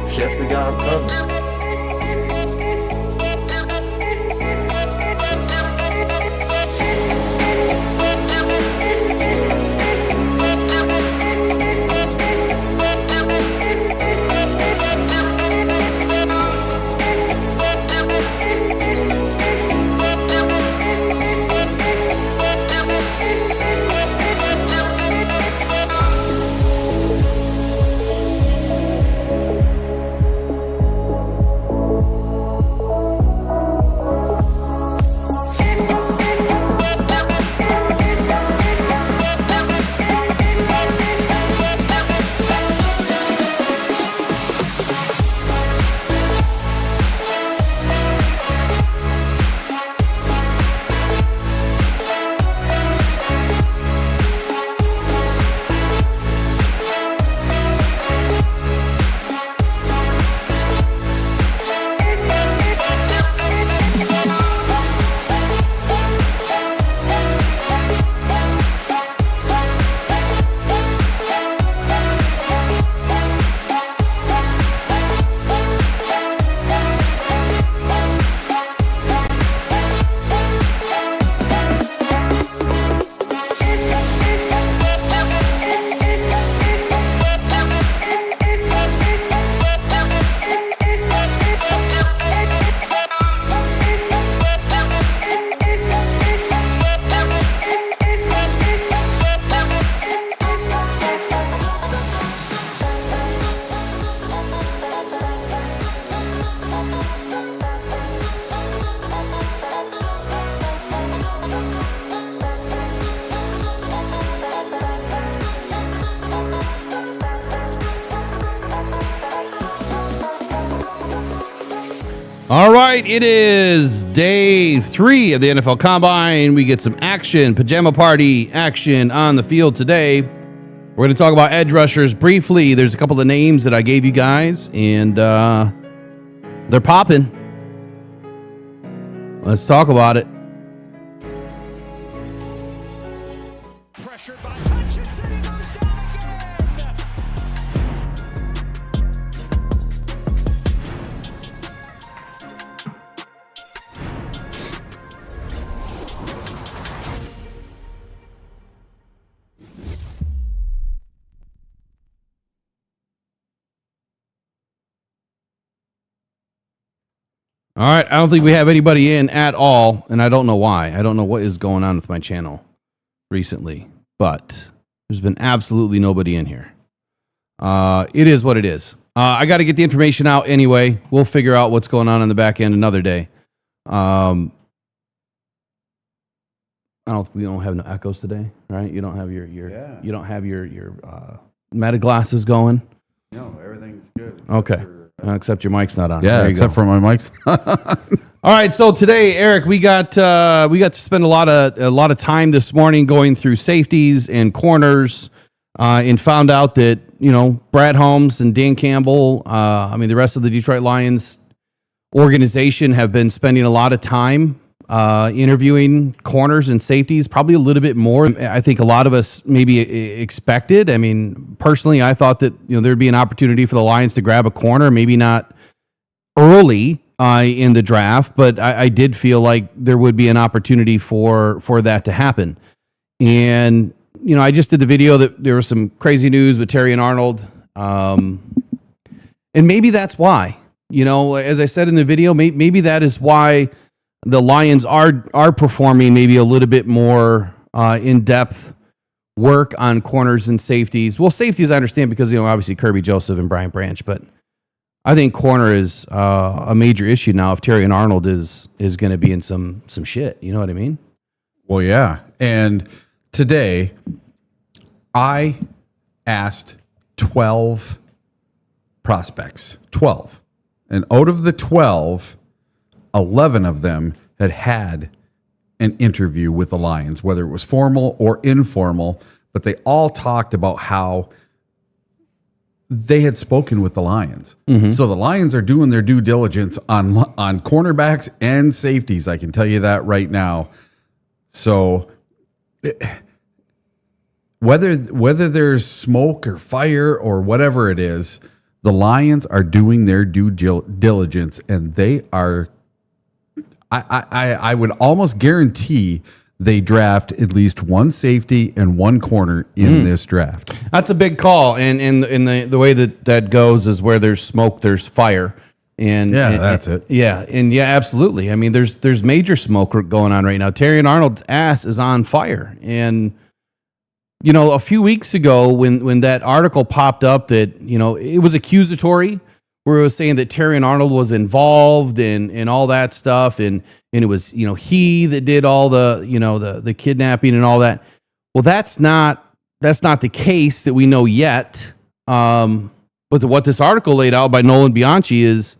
Chef, we got covered. All right, it is day 3 of the NFL Combine. We get some action, pajama party action on the field today. We're going to talk about edge rushers briefly. There's a couple of names that I gave you guys, and they're popping. Let's talk about it. Pressured by Hutchinson, he goes down again. All right, I don't think we have anybody in at all, and I don't know why. I don't know what is going on with my channel recently, but there's been absolutely nobody in here. It is what it is. I got to get the information out anyway. We'll figure out what's going on the back end another day. We don't have no echoes today, right? You don't have your you don't have your meta glasses going. No, everything's good. Okay. Except your mic's not on. Yeah, except for my mic's. All right, so today, Eric, we got to spend a lot of time this morning going through safeties and corners, and found out that Brad Holmes and Dan Campbell, the rest of the Detroit Lions organization have been spending a lot of time interviewing corners and safeties, probably a little bit more. I think a lot of us maybe expected. I mean, personally, I thought that there'd be an opportunity for the Lions to grab a corner, maybe not early in the draft, but I did feel like there would be an opportunity for that to happen. And I just did the video that there was some crazy news with Terry and Arnold, and maybe that's why. As I said in the video, maybe that is why the Lions are performing maybe a little bit more in-depth work on corners and safeties. Well, safeties I understand because obviously Kirby Joseph and Brian Branch, but I think corner is a major issue now if Terry and Arnold is going to be in some shit. You know what I mean? Well, yeah. And today I asked 12 prospects. 12. And out of the 12, 11 of them had an interview with the Lions, whether it was formal or informal, but they all talked about how they had spoken with the Lions. Mm-hmm. So the Lions are doing their due diligence on cornerbacks and safeties. I can tell you that right now. So whether there's smoke or fire or whatever it is, the Lions are doing their due diligence, and they are. I would almost guarantee they draft at least one safety and one corner in this draft. That's a big call, and the way that goes is where there's smoke, there's fire, and that's it. Yeah, absolutely. I mean, there's major smoke going on right now. Terrion Arnold's ass is on fire, and a few weeks ago when that article popped up that it was accusatory, where it was saying that Terrion Arnold was involved and all that stuff, and it was he that did all the the kidnapping and all that. Well, that's not the case that we know yet. But what this article laid out by Nolan Bianchi is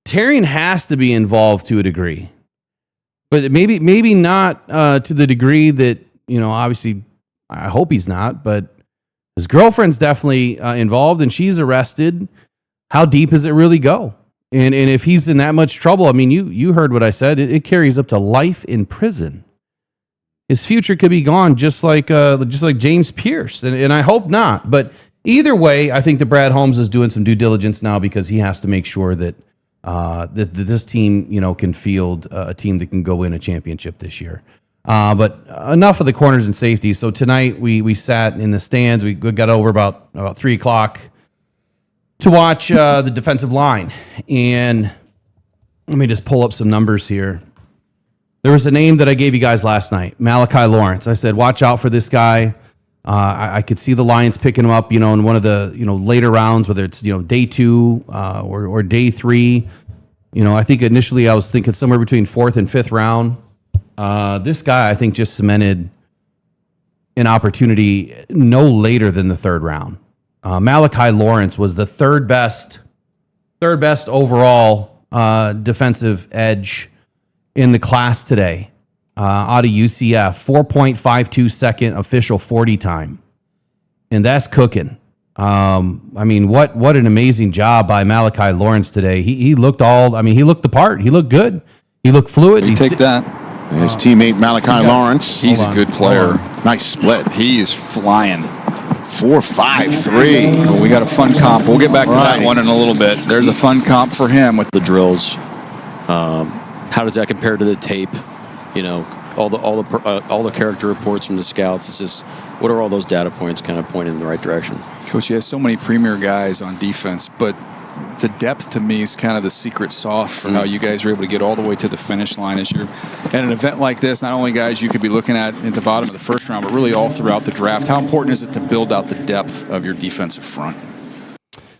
Terrion has to be involved to a degree, but maybe not to the degree that obviously I hope he's not, but his girlfriend's definitely involved, and she's arrested. How deep does it really go? And if he's in that much trouble, I mean, you heard what I said. It carries up to life in prison. His future could be gone, just like James Pierce, and I hope not. But either way, I think that Brad Holmes is doing some due diligence now because he has to make sure that that this team can field a team that can go win a championship this year. But enough of the corners and safeties. So tonight we sat in the stands. We got over about 3:00 to watch the defensive line. And let me just pull up some numbers here. There was a name that I gave you guys last night, Malachi Lawrence. I said, watch out for this guy. I could see the Lions picking him up, in one of the, later rounds, whether it's, day 2 or day 3. I think initially I was thinking somewhere between 4th and 5th round. This guy, I think, just cemented an opportunity no later than the 3rd round. Malachi Lawrence was the third best overall defensive edge in the class today out of UCF. 4.52 second official 40 time, and that's cooking. I mean, what an amazing job by Malachi Lawrence today. He looked he looked the part. He looked good. He looked fluid. Take that. His teammate Malachi Lawrence. He's a good player. Nice split. He is flying. 4.53. Well, we got a fun comp. We'll get back to that one in a little bit. There's a fun comp for him with the drills. How does that compare to the tape? All the character reports from the scouts. It's just, what are all those data points kind of pointing in the right direction? Coach, you have so many premier guys on defense, but the depth to me is kind of the secret sauce for how you guys are able to get all the way to the finish line. As you're at an event like this, not only guys you could be looking at the bottom of the 1st round, but really all throughout the draft. How important is it to build out the depth of your defensive front?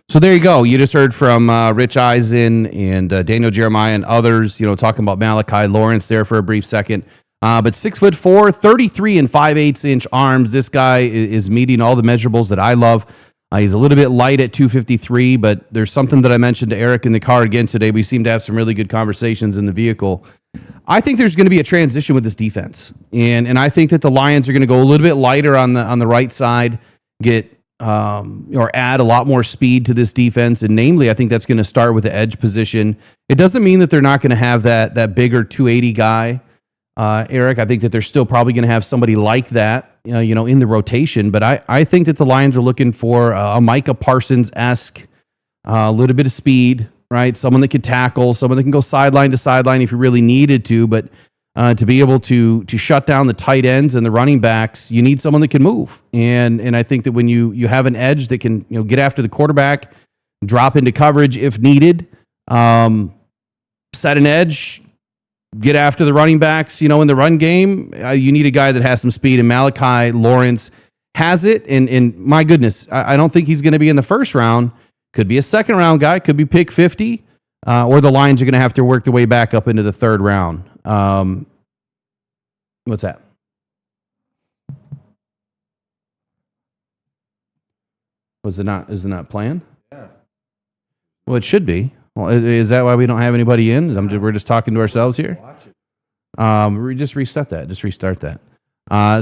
So there you go. You just heard from Rich Eisen and Daniel Jeremiah and others, talking about Malachi Lawrence there for a brief second. But 6'4", 33 and 5/8 inch arms. This guy is meeting all the measurables that I love. He's a little bit light at 253, but there's something that I mentioned to Eric in the car again today. We seem to have some really good conversations in the vehicle. I think there's going to be a transition with this defense, and I think that the Lions are going to go a little bit lighter on the right side, get or add a lot more speed to this defense, and namely, I think that's going to start with the edge position. It doesn't mean that they're not going to have that bigger 280 guy, Eric. I think that they're still probably going to have somebody like that, in the rotation. But I think that the Lions are looking for a Micah Parsons-esque, a little bit of speed, right? Someone that can tackle, someone that can go sideline to sideline if you really needed to. But to be able to shut down the tight ends and the running backs, you need someone that can move. And I think that when you have an edge that can get after the quarterback, drop into coverage if needed, set an edge, get after the running backs, in the run game, you need a guy that has some speed, and Malachi Lawrence has it. And my goodness, I don't think he's going to be in the 1st round. Could be a 2nd round guy, could be pick 50, or the Lions are going to have to work their way back up into the 3rd round. What's that? Is it not playing? Yeah. Well, it should be. Well, is that why we don't have anybody in? We're just talking to ourselves here? We just reset that. Just restart that.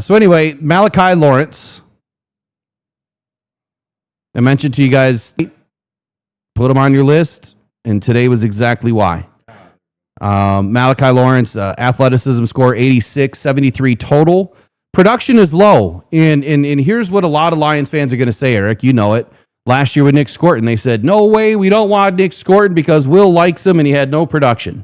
So anyway, Malachi Lawrence I mentioned to you guys, put him on your list, and today was exactly why. Malachi Lawrence, athleticism score 86, 73 total. Production is low. And here's what a lot of Lions fans are going to say, Eric. You know it. Last year with Nick Scorton, they said, no way, we don't want Nick Scorton because Will likes him and he had no production.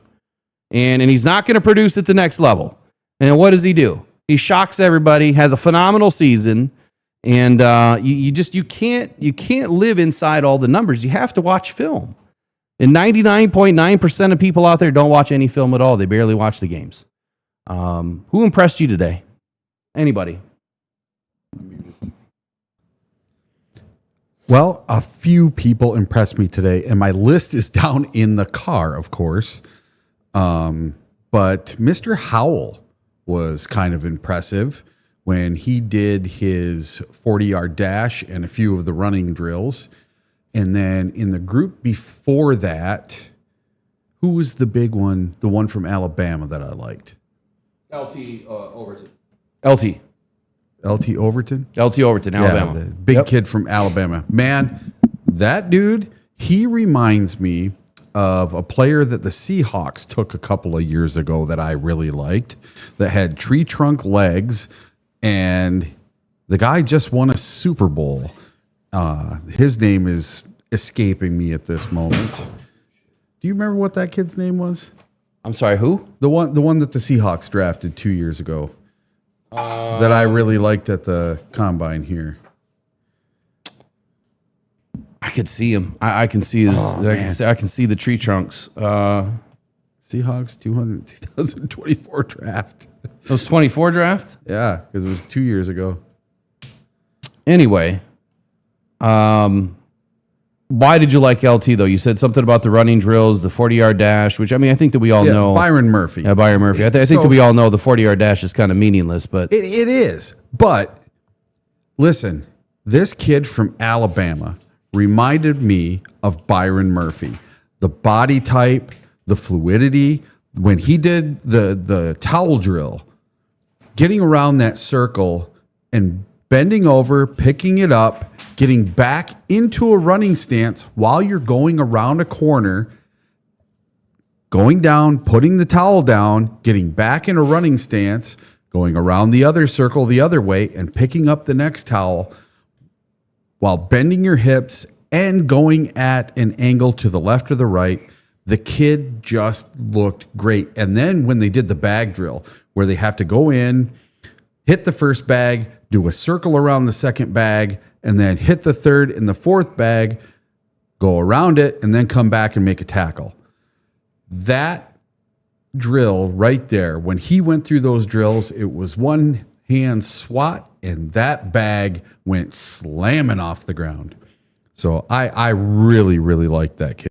And he's not going to produce at the next level. And what does he do? He shocks everybody, has a phenomenal season, and you can't live inside all the numbers. You have to watch film. And 99.9% of people out there don't watch any film at all. They barely watch the games. Who impressed you today? Anybody? Well, a few people impressed me today, and my list is down in the car, of course. But Mr. Howell was kind of impressive when he did his 40-yard dash and a few of the running drills. And then in the group before that, who was the big one? The one from Alabama that I liked. LT Overton. LT Overton? LT Overton, Alabama. Yeah, the big kid from Alabama. Man, that dude, he reminds me of a player that the Seahawks took a couple of years ago that I really liked, that had tree trunk legs, and the guy just won a Super Bowl. His name is escaping me at this moment. Do you remember what that kid's name was? I'm sorry, who? The one that the Seahawks drafted 2 years ago. That I really liked at the combine here. I could see him. I can see his. I can see the tree trunks. Seahawks 2024 draft. It was 24 draft. Yeah, because it was 2 years ago. Anyway, why did you like LT though? You said something about the running drills, the 40-yard dash, which I think that we all know. Byron Murphy. Yeah, Byron Murphy. I think that we all know the 40-yard dash is kind of meaningless, but It is. But listen, this kid from Alabama reminded me of Byron Murphy. The body type, the fluidity. When he did the towel drill, getting around that circle and bending over, picking it up, getting back into a running stance while you're going around a corner, going down, putting the towel down, getting back in a running stance, going around the other circle the other way, and picking up the next towel while bending your hips and going at an angle to the left or the right. The kid just looked great. And then when they did the bag drill, where they have to go in, hit the first bag, do a circle around the second bag, and then hit the third and the fourth bag, go around it, and then come back and make a tackle. That drill right there, when he went through those drills, it was one hand swat, and that bag went slamming off the ground. So I really, really liked that kid.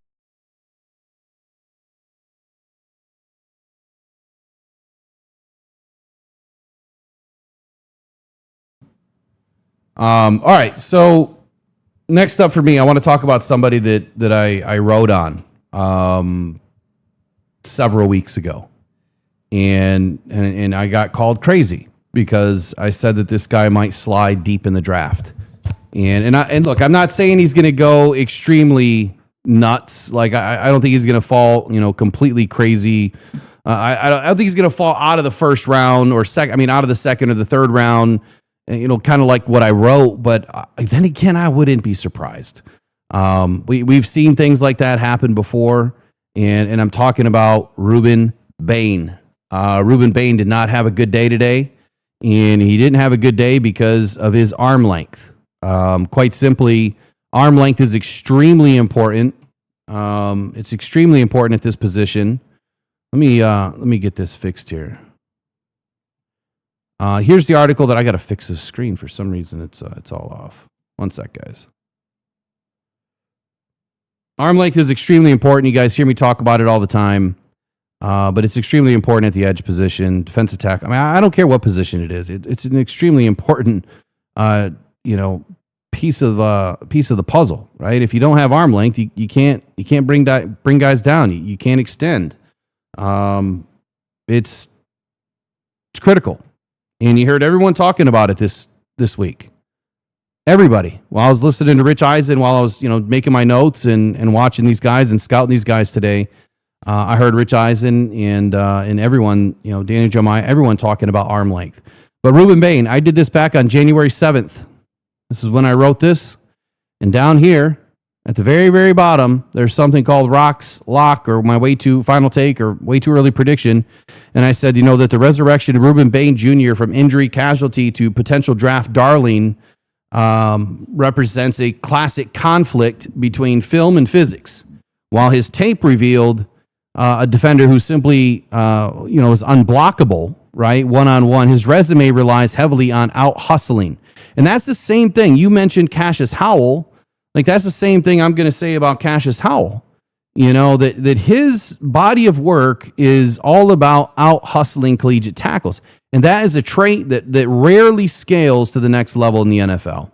all right. So next up for me, I want to talk about somebody that I wrote on several weeks ago, and I got called crazy because I said that this guy might slide deep in the draft. And look, I'm not saying he's going to go extremely nuts. Like I don't think he's going to fall, completely crazy. I don't think he's going to fall out of the first round or out of the second or the third round. Kind of like what I wrote, but then again, I wouldn't be surprised. We've seen things like that happen before, and I'm talking about Ruben Bain. Ruben Bain did not have a good day today, and he didn't have a good day because of his arm length. Quite simply, arm length is extremely important. It's extremely important at this position. Let me get this fixed here. Here's the article that I got to fix this screen. For some reason, it's all off. One sec, guys. Arm length is extremely important. You guys hear me talk about it all the time, but it's extremely important at the edge position, defensive tackle. I don't care what position it is. It's an extremely important, piece of the puzzle, right? If you don't have arm length, you can't bring guys down. You can't extend. It's critical. And you heard everyone talking about it this week. Everybody. While I was listening to Rich Eisen, while I was, making my notes and watching these guys and scouting these guys today, I heard Rich Eisen and everyone, Danny Jeremiah, everyone talking about arm length. But Ruben Bain, I did this back on January 7th. This is when I wrote this. And down here at the very, very bottom, there's something called Rock's Lock, or my way too final take, or way too early prediction. And I said, that the resurrection of Ruben Bain Jr. from injury casualty to potential draft darling represents a classic conflict between film and physics. While his tape revealed a defender who simply, is unblockable, right? One-on-one. His resume relies heavily on out-hustling. And that's the same thing. You mentioned Cassius Howell. Like, that's the same thing I'm going to say about Cassius Howell. That his body of work is all about out-hustling collegiate tackles. And that is a trait that rarely scales to the next level in the NFL.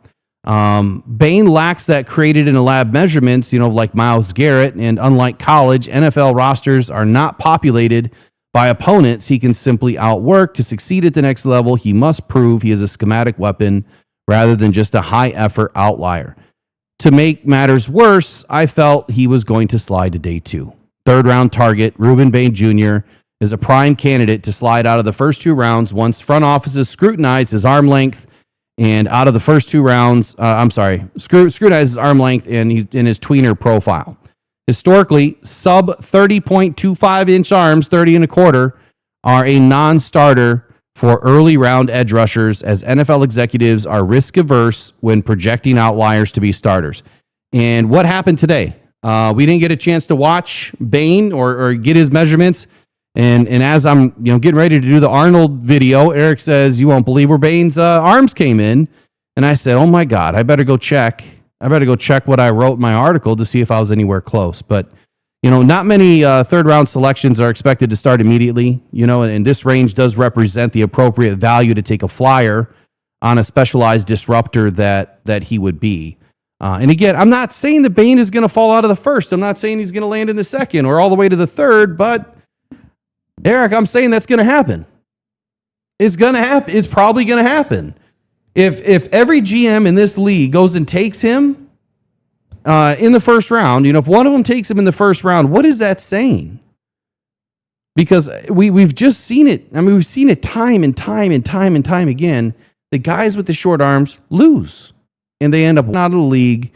Bain lacks that created in a lab measurements, like Myles Garrett, and unlike college, NFL rosters are not populated by opponents he can simply outwork. To succeed at the next level, he must prove he is a schematic weapon rather than just a high-effort outlier. To make matters worse, I felt he was going to slide to day 2. Third-round target, Ruben Bain Jr., is a prime candidate to slide out of the first 2 rounds once front offices scrutinize his arm length, and out of the first 2 rounds, scrutinize his arm length and in his tweener profile. Historically, sub 30.25-inch arms, 30 and a quarter, are a non-starter for early round edge rushers, as NFL executives are risk averse when projecting outliers to be starters. And what happened today? We didn't get a chance to watch Bain or get his measurements. And as I'm getting ready to do the Arnold video, Eric says, "You won't believe where Bain's arms came in." And I said, "Oh my God, I better go check. I better go check what I wrote in my article to see if I was anywhere close." But not many third round selections are expected to start immediately. And this range does represent the appropriate value to take a flyer on a specialized disruptor that he would be. And again, I'm not saying that Bain is going to fall out of the first. I'm not saying he's going to land in the second or all the way to the third. But Eric, I'm saying that's going to happen. It's going to happen. It's probably going to happen. If every GM in this league goes and takes him in the first round, if one of them takes him in the first round, what is that saying? Because we've just seen it. I mean, we've seen it time and time again. The guys with the short arms lose, and they end up out of the league,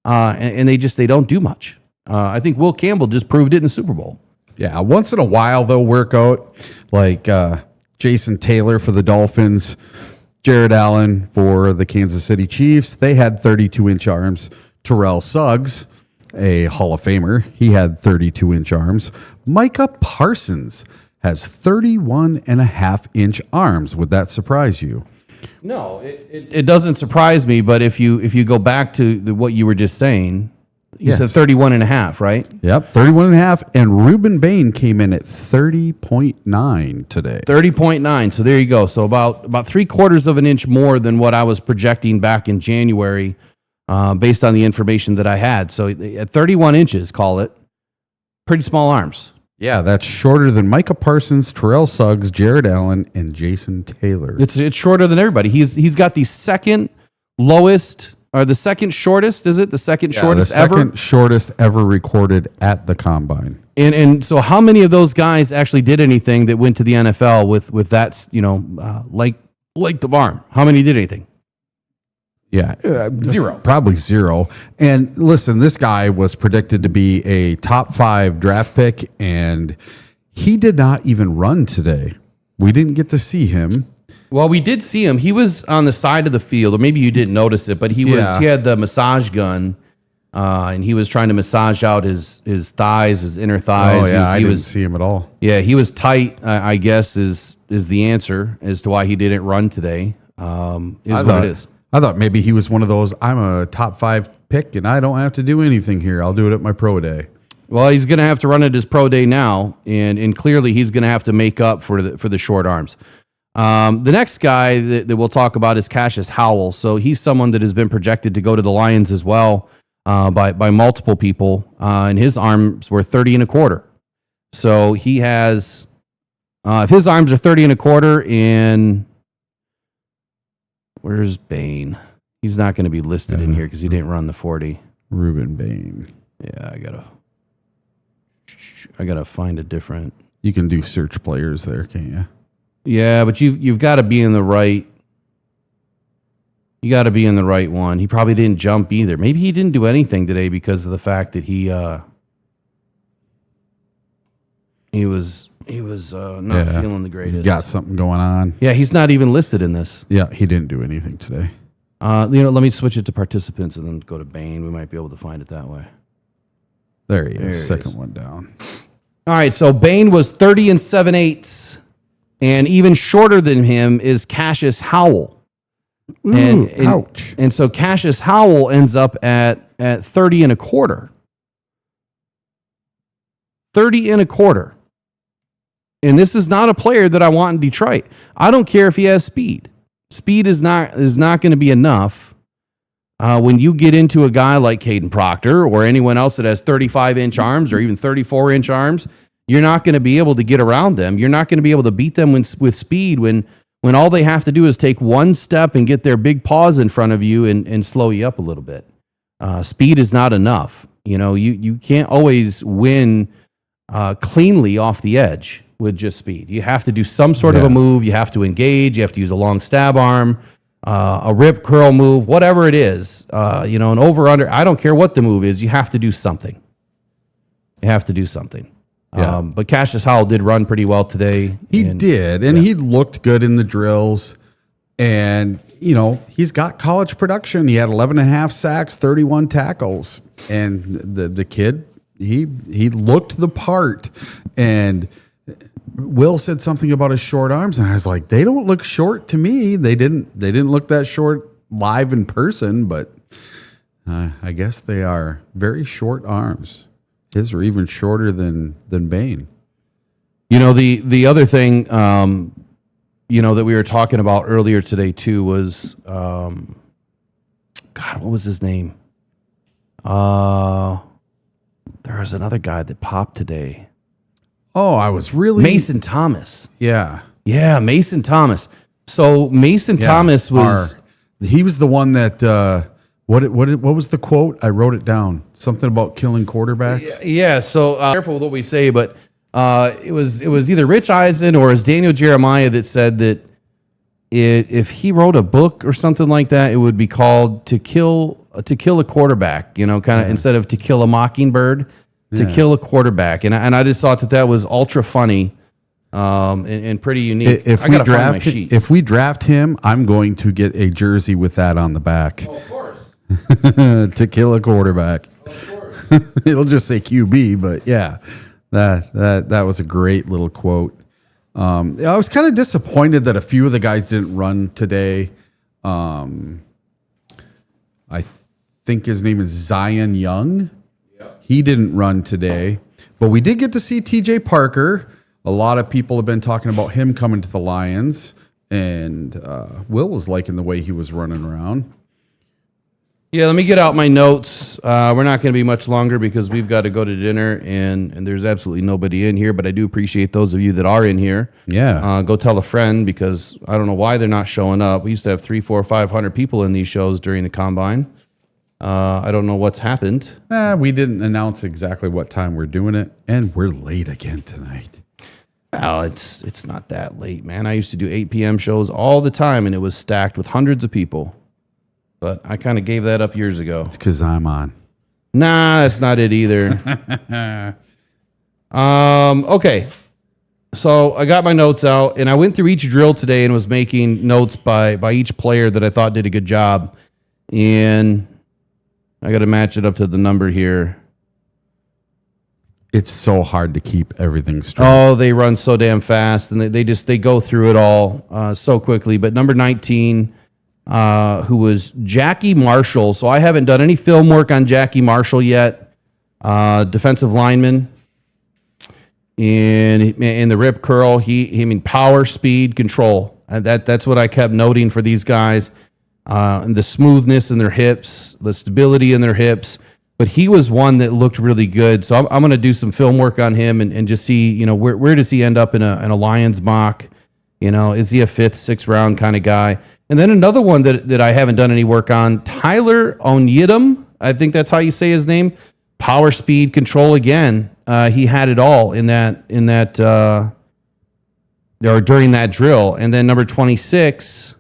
and they don't do much. I think Will Campbell just proved it in the Super Bowl. Yeah, once in a while they'll work out, like Jason Taylor for the Dolphins, Jared Allen for the Kansas City Chiefs. They had 32-inch arms. Terrell Suggs, a Hall of Famer, he had 32-inch arms. Micah Parsons has 31.5-inch arms. Would that surprise you? No, it doesn't surprise me. But if you go back to what you were just saying, you said 31.5, right? Yep, 31.5. And Ruben Bain came in at 30.9 today. 30.9. So there you go. So about 3/4 of an inch more than what I was projecting back in January. Based on the information that I had. So at 31 inches, call it, pretty small arms. Yeah, that's shorter than Micah Parsons, Terrell Suggs, Jared Allen, and Jason Taylor. It's shorter than everybody. He's got the second lowest, or the second shortest, is it? The second shortest ever? The second shortest ever recorded at the Combine. And so how many of those guys actually did anything that went to the NFL with that, length of arm? How many did anything? Yeah. Zero. Probably zero. And listen, this guy was predicted to be a top 5 draft pick, and he did not even run today. We didn't get to see him. Well, we did see him. He was on the side of the field, or maybe you didn't notice it, but he had the massage gun, and he was trying to massage out his thighs, his inner thighs. Oh, yeah, I didn't see him at all. Yeah, he was tight, I guess, is the answer as to why he didn't run today. What it is. I thought maybe he was one of those, I'm a top 5 pick and I don't have to do anything here. I'll do it at my pro day. Well, he's going to have to run at his pro day now, and clearly he's going to have to make up for the short arms. The next guy that we'll talk about is Cassius Howell. So he's someone that has been projected to go to the Lions as well by multiple people, and his arms were 30 and a quarter. So he has, if his arms are 30 and a quarter, and where's Bain? He's not going to be listed in here because he didn't run the 40. Ruben Bain. Yeah, I gotta find a different. You can do search players there, can't you? Yeah, but you've got to be in the right. You got to be in the right one. He probably didn't jump either. Maybe he didn't do anything today because of the fact that he was not feeling the greatest. He's got something going on. Yeah, he's not even listed in this. Yeah, he didn't do anything today. Let me switch it to participants and then go to Bain. We might be able to find it that way. There he is. There he Second is. one down. All right, so Bain was 30 and 7/8, and even shorter than him is Cassius Howell. Ooh, ouch. And so Cassius Howell ends up at 30 and a quarter. 30 and a quarter. And this is not a player that I want in Detroit. I don't care if he has speed. Speed is not going to be enough. When you get into a guy like Caden Proctor or anyone else that has 35-inch arms or even 34-inch arms, you're not going to be able to get around them. You're not going to be able to beat them with speed when all they have to do is take one step and get their big paws in front of you and slow you up a little bit. Speed is not enough. You can't always win cleanly off the edge with just speed. You have to do some sort of a move. You have to engage. You have to use a long stab arm. A rip curl move, whatever it is, an over under. I don't care what the move is. You have to do something. Yeah. But Cassius Howell did run pretty well today. He did, and he looked good in the drills. And, he's got college production. He had 11 and a half sacks, 31 tackles. And the kid, he looked the part. And Will said something about his short arms, and I was like, they don't look short to me. They didn't look that short live in person, but I guess they are very short arms. His are even shorter than Bain. The other thing, that we were talking about earlier today too was, God, what was his name? There was another guy that popped today. Oh, I was really Mason Thomas. Yeah. Yeah, Mason Thomas. So Mason Thomas was he was the one that what was the quote? I wrote it down. Something about killing quarterbacks. Yeah, so careful with what we say, but it was either Rich Eisen or it was Daniel Jeremiah that said that if he wrote a book or something like that, it would be called To Kill a Quarterback, instead of To Kill a Mockingbird. To kill a quarterback, and I just thought that was ultra funny, and pretty unique. If we draft him, I'm going to get a jersey with that on the back. Oh, of course. To kill a quarterback. Of course. It'll just say QB, but yeah, that was a great little quote. I was kind of disappointed that a few of the guys didn't run today. I think his name is Zion Young. He didn't run today, but we did get to see TJ Parker. A lot of people have been talking about him coming to the Lions, and Will was liking the way he was running around. Yeah, let me get out my notes. We're not going to be much longer because we've got to go to dinner, and there's absolutely nobody in here, but I do appreciate those of you that are in here. Yeah. Go tell a friend because I don't know why they're not showing up. We used to have 300, 400, 500 people in these shows during the Combine. I don't know what's happened. We didn't announce exactly what time we're doing it, and we're late again tonight. Well, it's not that late, man. I used to do 8 p.m. shows all the time, and it was stacked with hundreds of people. But I kind of gave that up years ago. It's because I'm on. Nah, that's not it either. Okay. So I got my notes out, and I went through each drill today and was making notes by each player that I thought did a good job. And I got to match it up to the number here. It's so hard to keep everything straight. Oh, they run so damn fast, and they go through it all so quickly. But number 19, who was Jackie Marshall. So I haven't done any film work on Jackie Marshall yet. Defensive lineman. In the rip curl, he power, speed, control. That's what I kept noting for these guys. And the smoothness in their hips, the stability in their hips. But he was one that looked really good. So I'm going to do some film work on him and just see, where does he end up in a Lions mock? Is he a 5th, 6th round kind of guy? And And then another one that I haven't done any work on, Tyler Onyedum. I think that's how you say his name. Power, speed, control again. He had it all in that or during that drill. And then number 26,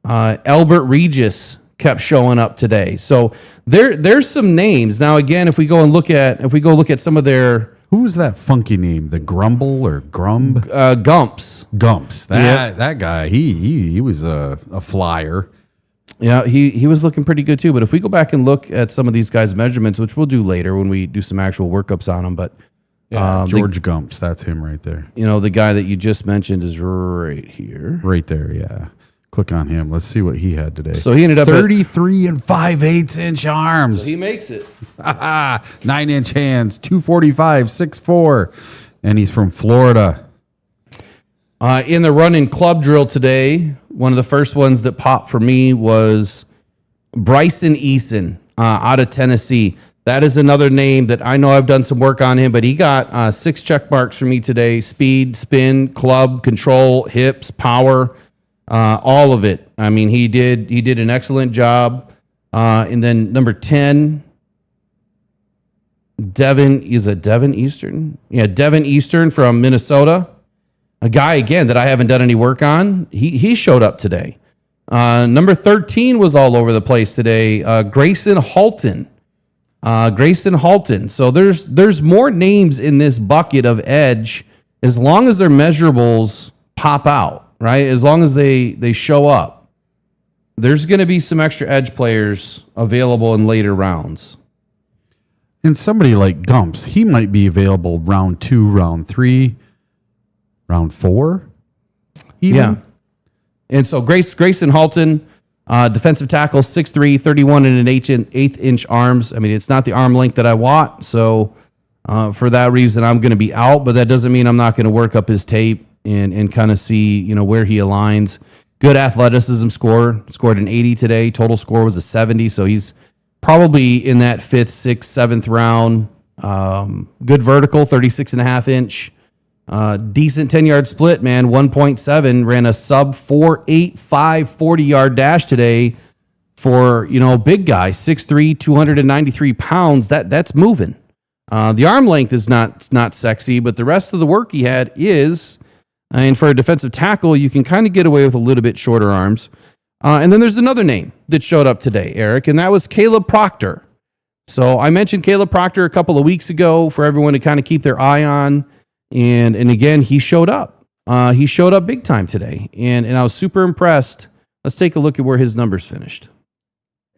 Albert Regis kept showing up today. So there's some names. Now again, if we go look at some of their Who was that funky name? The Grumble or Grumb? Gumps. Gumps. That guy, he was a flyer. Yeah, he was looking pretty good too. But if we go back and look at some of these guys' measurements, which we'll do later when we do some actual workups on them, but George Gumps, that's him right there. The guy that you just mentioned is right here. Right there, yeah. Click on him. Let's see what he had today. So he ended up 33 and 5/8 inch arms. He makes it. 9-inch hands, 245, 6'4", and he's from Florida. In the run-in club drill today, one of the first ones that popped for me was Bryson Eason out of Tennessee. That is another name that I know I've done some work on him, but he got 6 check marks for me today: speed, spin, club, control, hips, power, all of it. I mean, he did an excellent job. And then number 10, Devin Eastern? Yeah, Devin Eastern from Minnesota. A guy, again, that I haven't done any work on. He showed up today. Number 13 was all over the place today. Grayson Halton. So there's more names in this bucket of edge as long as their measurables pop out, right? As long as they show up. There's going to be some extra edge players available in later rounds. And somebody like Gumps, he might be available round 2, round 3, round 4. Even. Yeah. And so Grayson Halton, defensive tackle, 6'3", 31 and an eighth inch arms. I mean, it's not the arm length that I want. So for that reason, I'm going to be out. But that doesn't mean I'm not going to work up his tape and kind of see, where he aligns. Good athleticism score. Scored an 80 today. Total score was a 70. So he's probably in that 5th, 6th, 7th round. Good vertical, 36.5 inch. Decent 10-yard split, man. 1.7, ran a sub 4.85 40-yard dash today for, big guy, 6'3", 293 pounds. That's moving. The arm length is not sexy, but the rest of the work he had is, and for a defensive tackle, you can kind of get away with a little bit shorter arms. And then there's another name that showed up today, Eric, and that was Caleb Proctor. So I mentioned Caleb Proctor a couple of weeks ago for everyone to kind of keep their eye on. And again, he showed up. He showed up big time today. And I was super impressed. Let's take a look at where his numbers finished.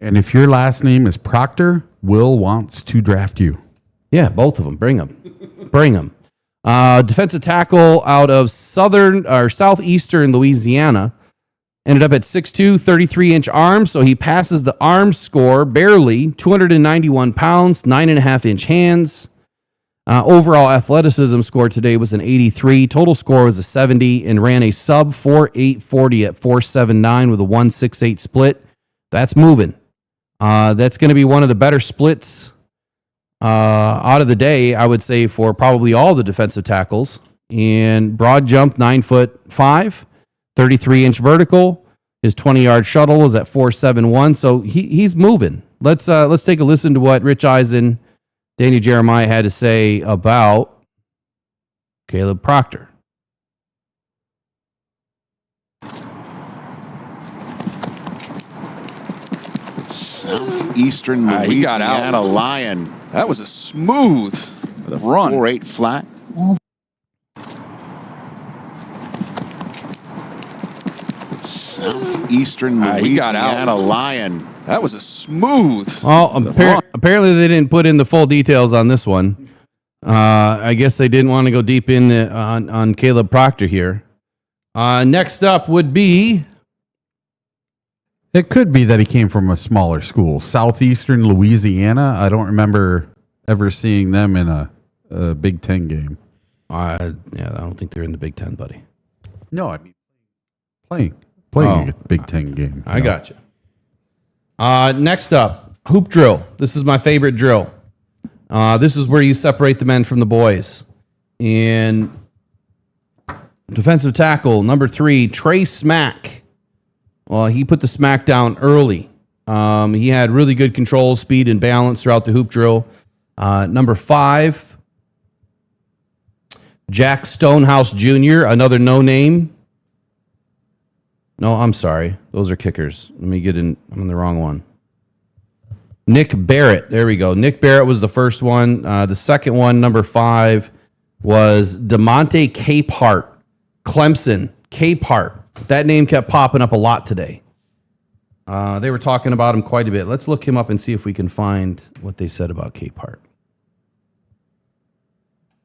And if your last name is Proctor, Will wants to draft you. Yeah, both of them. Bring them. Defensive tackle out of southeastern Louisiana. Ended up at 6'2", 33-inch arms. So he passes the arm score barely. 291 pounds, 9.5-inch hands. Overall athleticism score today was an 83. Total score was a 70 and ran a sub 4.8 40 at 4.79 with a 1.68 split. That's moving. That's going to be one of the better splits out of the day, I would say, for probably all the defensive tackles. And broad jump, 9'5", 33-inch vertical. His 20-yard shuttle was at 4.71. So he's moving. Let's take a listen to what Rich Eisen, Danny Jeremiah had to say about Caleb Proctor. Southeastern He got out. Louisiana Lion. That was a smooth run. 4.8 flat. Southeastern He got out. Louisiana Lion. That was a smooth. Well, apparently they didn't put in the full details on this one. I guess they didn't want to go deep in on Caleb Proctor here. Next up would be... It could be that he came from a smaller school. Southeastern Louisiana. I don't remember ever seeing them in a Big Ten game. I don't think they're in the Big Ten, buddy. No, I mean playing a Big Ten game. I got you. Next up, hoop drill. This is my favorite drill. This is where you separate the men from the boys. And defensive tackle, number 3, Trey Smack. Well, he put the smack down early. He had really good control, speed, and balance throughout the hoop drill. Number 5, Jack Stonehouse Jr., another no name. No, I'm sorry. Those are kickers. Let me get in. I'm in the wrong one. Nick Barrett. There we go. Nick Barrett was the first one. The second one, number 5, was DeMonte Capehart. Clemson. Capehart. That name kept popping up a lot today. They were talking about him quite a bit. Let's look him up and see if we can find what they said about Capehart.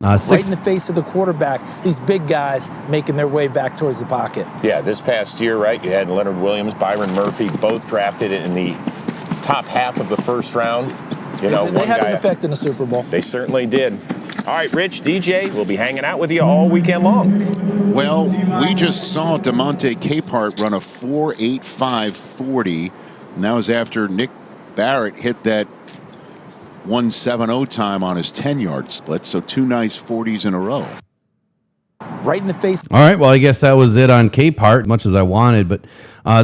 Right in the face of the quarterback, these big guys making their way back towards the pocket. Yeah, this past year, right, you had Leonard Williams, Byron Murphy, both drafted in the top half of the first round. You know, They had an effect in the Super Bowl. They certainly did. All right, Rich, DJ, we'll be hanging out with you all weekend long. Well, we just saw DeMonte Capehart run a 4.8540, and that was after Nick Barrett hit that 1.70 time on his 10-yard split, so 2 nice 40s in a row. Right in the face. All right, well, I guess that was it on Capehart, much as I wanted, but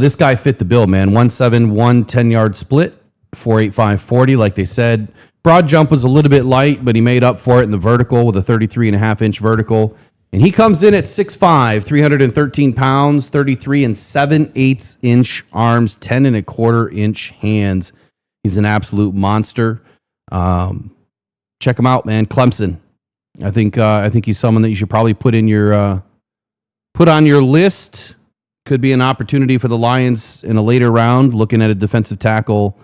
this guy fit the bill, man. 1.71 10-yard split, 4.8540, like they said. Broad jump was a little bit light, but he made up for it in the vertical with a 33.5-inch vertical. And he comes in at 6'5", 313 pounds, 33 7/8-inch arms, 10.25-inch hands. He's an absolute monster. Check him out, man. Clemson. I think he's someone that you should probably put on your list. Could be an opportunity for the Lions in a later round. Looking at a defensive tackle,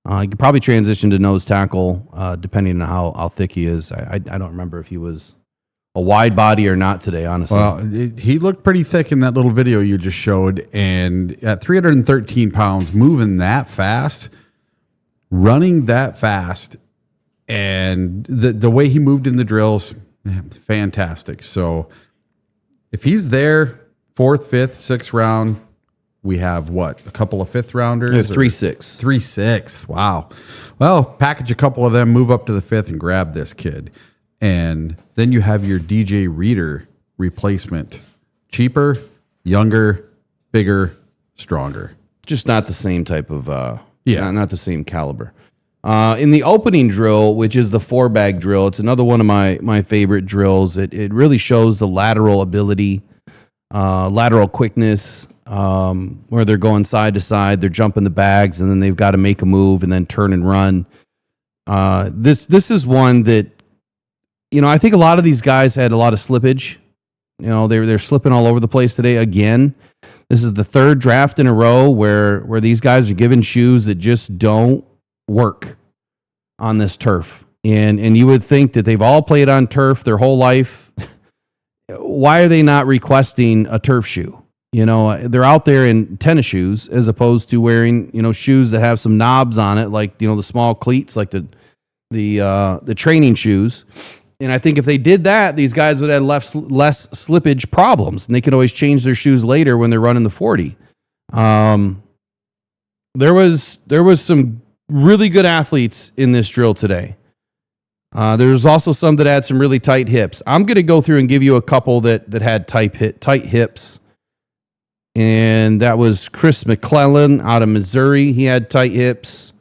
you could probably transition to nose tackle, depending on how thick he is. I don't remember if he was a wide body or not today, honestly. Well, he looked pretty thick in that little video you just showed, and at 313 pounds, moving that fast, running that fast. And the way he moved in the drills, man, fantastic. So if he's there, 4th, 5th, 6th round, we have what? A couple of 5th rounders? 3-6. 3-6. Wow. Well, package a couple of them, move up to the 5th, and grab this kid. And then you have your DJ Reader replacement. Cheaper, younger, bigger, stronger. Just not the same type of, not the same caliber. In the opening drill, which is the 4-bag drill, it's another one of my favorite drills. It really shows the lateral ability, lateral quickness, where they're going side to side, they're jumping the bags, and then they've got to make a move and then turn and run. This is one that, I think a lot of these guys had a lot of slippage. They're slipping all over the place today again. This is the 3rd draft in a row where these guys are given shoes that just don't work on this turf. And you would think that they've all played on turf their whole life. Why are they not requesting a turf shoe? They're out there in tennis shoes as opposed to wearing, shoes that have some knobs on it, like, the small cleats, like the training shoes. And I think if they did that, these guys would have less slippage problems, and they could always change their shoes later when they're running the 40. There was some really good athletes in this drill today. There's also some that had some really tight hips. I'm going to go through and give you a couple that had tight hips. And that was Chris McClellan out of Missouri. He had tight hips.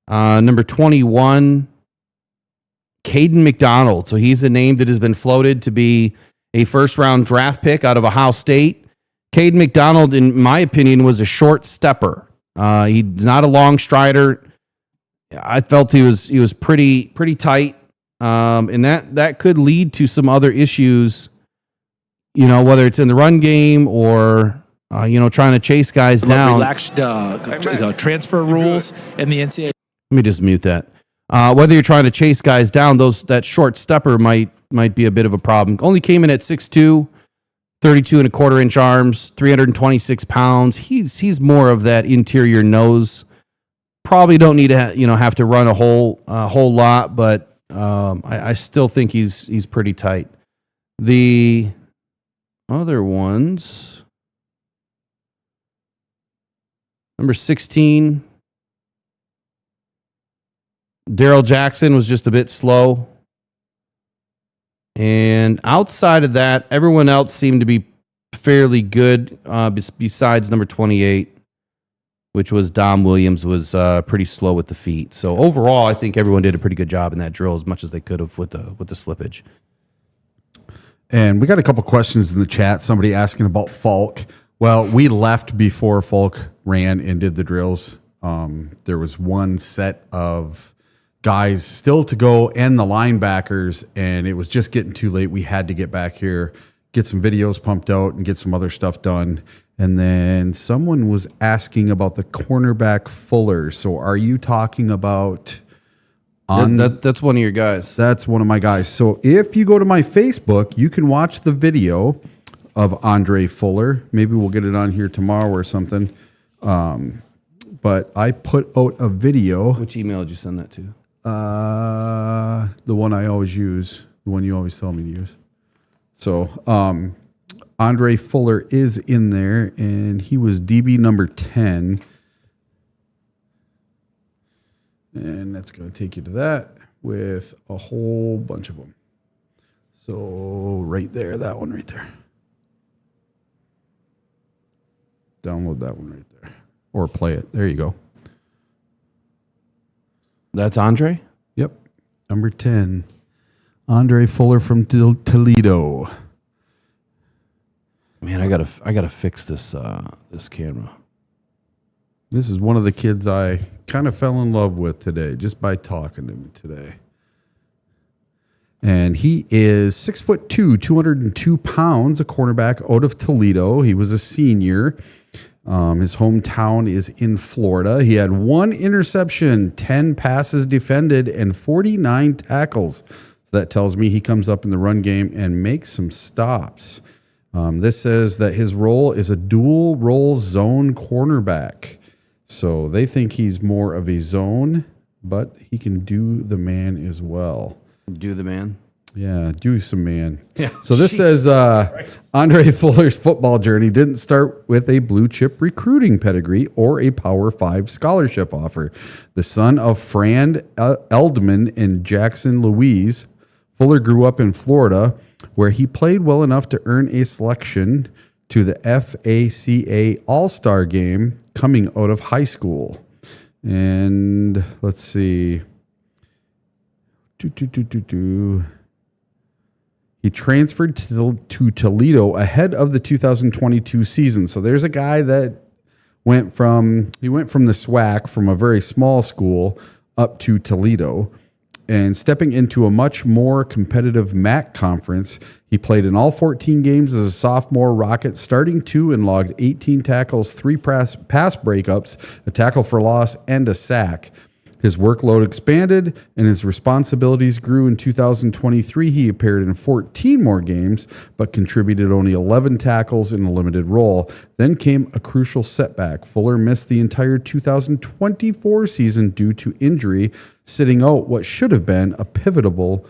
Number 21, Caden McDonald. So he's a name that has been floated to be a first-round draft pick out of Ohio State. Caden McDonald, in my opinion, was a short stepper. He's not a long strider. I felt he was pretty tight, and that could lead to some other issues. Whether it's in the run game or trying to chase guys down. Relaxed the transfer rules and the NCAA. Let me just mute that. Whether you're trying to chase guys down, that short stepper might be a bit of a problem. Only came in at 6'2", 32.25-inch arms, 326 pounds. He's more of that interior nose. Probably don't need to have to run a whole lot, but I still think he's pretty tight. The other ones, number 16, Daryl Jackson was just a bit slow. And outside of that, everyone else seemed to be fairly good, besides number 28. which was Dom Williams, was pretty slow with the feet. So overall, I think everyone did a pretty good job in that drill, as much as they could have with the slippage. And we got a couple questions in the chat. Somebody asking about Falk. Well, we left before Falk ran and did the drills. There was one set of guys still to go and the linebackers, and it was just getting too late. We had to get back here, get some videos pumped out, and get some other stuff done. And then someone was asking about the cornerback Fuller. So are you talking about... That's one of your guys. That's one of my guys. So if you go to my Facebook, you can watch the video of Andre Fuller. Maybe we'll get it on here tomorrow or something. But I put out a video. Which email did you send that to? The one I always use, the one you always tell me to use. So Andre Fuller is in there, and he was DB number 10. And that's going to take you to that with a whole bunch of them. So right there, that one right there. Download that one right there. Or play it. There you go. That's Andre? Yep. Number 10. Andre Fuller from Toledo. Man, I gotta fix this this camera. This is one of the kids I kind of fell in love with today just by talking to him today. And he is 6'2", 202 pounds, a cornerback out of Toledo. He was a senior. His hometown is in Florida. He had 1 interception, 10 passes defended, and 49 tackles. So that tells me he comes up in the run game and makes some stops. This says that his role is a dual role zone cornerback. So they think he's more of a zone, but he can do the man as well. Do the man? Yeah, do some man. Yeah. So this says Andre Fuller's football journey didn't start with a blue chip recruiting pedigree or a Power 5 scholarship offer. The son of Fran Eldman and Jackson Louise, Fuller grew up in Florida, where he played well enough to earn a selection to the FACA All-Star game coming out of high school. And let's see. He transferred to Toledo ahead of the 2022 season. So there's a guy that went from the SWAC, from a very small school, up to Toledo. And stepping into a much more competitive MAC conference, he played in all 14 games as a sophomore Rocket, starting 2 and logged 18 tackles, 3 pass breakups, a tackle for loss, and a sack. His workload expanded and his responsibilities grew. In 2023, he appeared in 14 more games, but contributed only 11 tackles in a limited role. Then came a crucial setback. Fuller missed the entire 2024 season due to injury, sitting out what should have been a pivotal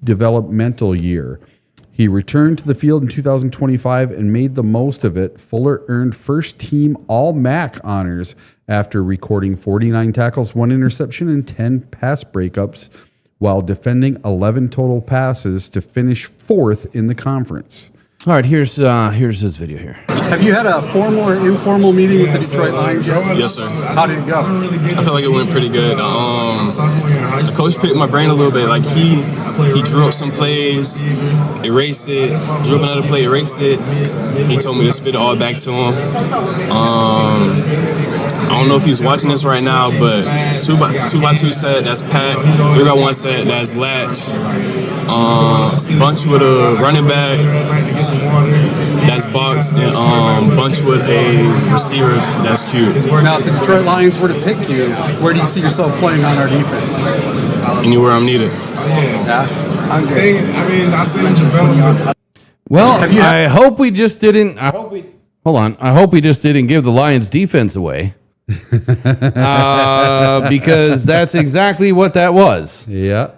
developmental year. He returned to the field in 2025 and made the most of it. Fuller earned first-team All-MAC honors after recording 49 tackles, 1 interception, and 10 pass breakups, while defending 11 total passes to finish 4th in the conference. All right, here's his video here. Have you had a formal or informal meeting with the Detroit Lions yet? Yes, sir. How did it go? I feel like it went pretty good. The coach picked my brain a little bit. Like he drew up some plays, erased it, drew up another play, erased it. He told me to spit it all back to him. I don't know if he's watching this right now, but 2x2 set, that's pack. 3x1 set, that's latch. Bunch with a running back, that's box, and bunch with a receiver, that's cute. Now, if the Detroit Lions were to pick you, where do you see yourself playing on our defense? Anywhere I'm needed. Yeah. Well, I hope we just didn't. Hold on. I hope we just didn't give the Lions defense away. Because that's exactly what that was. Yeah.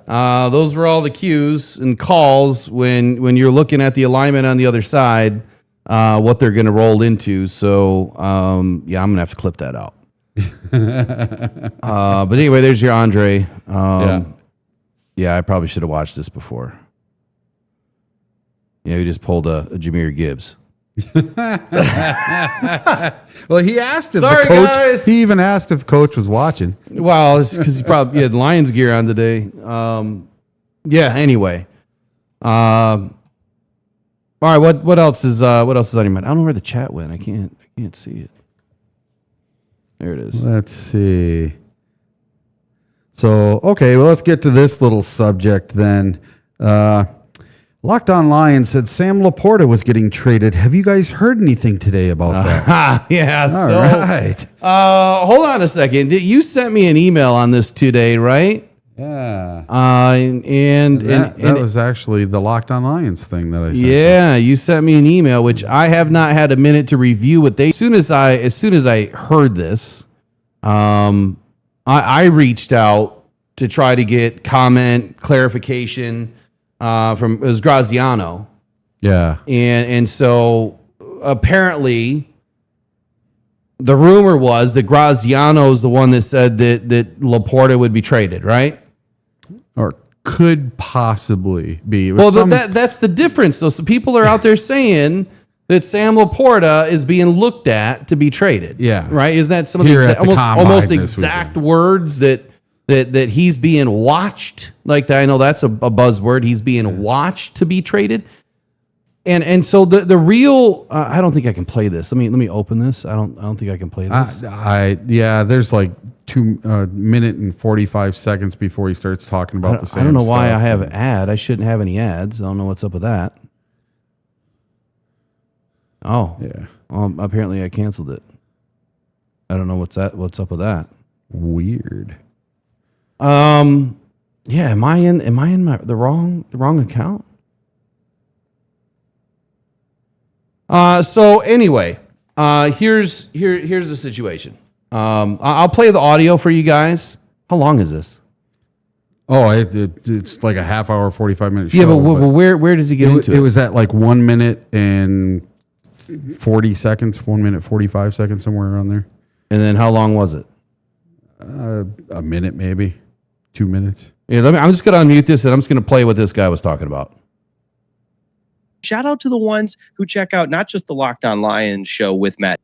Those were all the cues and calls when you're looking at the alignment on the other side, what they're going to roll into. So, yeah, I'm going to have to clip that out. But anyway, there's your Andre. Yeah, I probably should have watched this before. Yeah, he just pulled a Jahmyr Gibbs. Well, he asked if Sorry, the coach. guys. He even asked if coach was watching. Well, it's because he probably had Lions gear on today. Yeah. Anyway. All right. What else is on your mind? I don't know where the chat went. I can't see it. There it is. Let's see. So, okay, well, let's get to this little subject then. Locked On Lions said Sam Laporta was getting traded. Have you guys heard anything today about that? Yeah. All So, right. hold on a second. You sent me an email on this today, right? Yeah. And That was actually the Locked On Lions thing that I sent. yeah, you sent me an email, which I have not had a minute to review. What they as soon as I heard this, I reached out to try to get comment clarification from it was Graziano, Yeah. and so apparently the rumor was that Graziano is the one that said that Laporta would be traded, right? Or could possibly be. It was Well, some- that's the difference. So some people are out there saying that Sam Laporta is being looked at to be traded. Yeah. Right? Is that some of Here the at the combine almost this exact weekend. words that he's being watched? Like that, I know that's a buzzword. He's being watched to be traded. And so the real I don't think I can play this. Let me open this. I don't think I can play this. there's like 2 minute and 45 seconds before he starts talking about the same I don't know why stuff. I have an ad. I shouldn't have any ads. I don't know what's up with that. Oh. Yeah. Apparently I canceled it. I don't know what's up with that. Weird. Yeah, am I in the wrong account? So anyway, here's the situation. I'll play the audio for you guys. How long is this? Oh, it's like a half hour, 45-minute show. Yeah, but where does he get into it? It was at like 1 minute and 40 seconds, 1 minute, 45 seconds, somewhere around there. And then how long was it? A minute, maybe 2 minutes. Yeah, I'm just gonna unmute this and I'm just gonna play what this guy was talking about. Shout out to the ones who check out not just the Locked On Lions show with Matt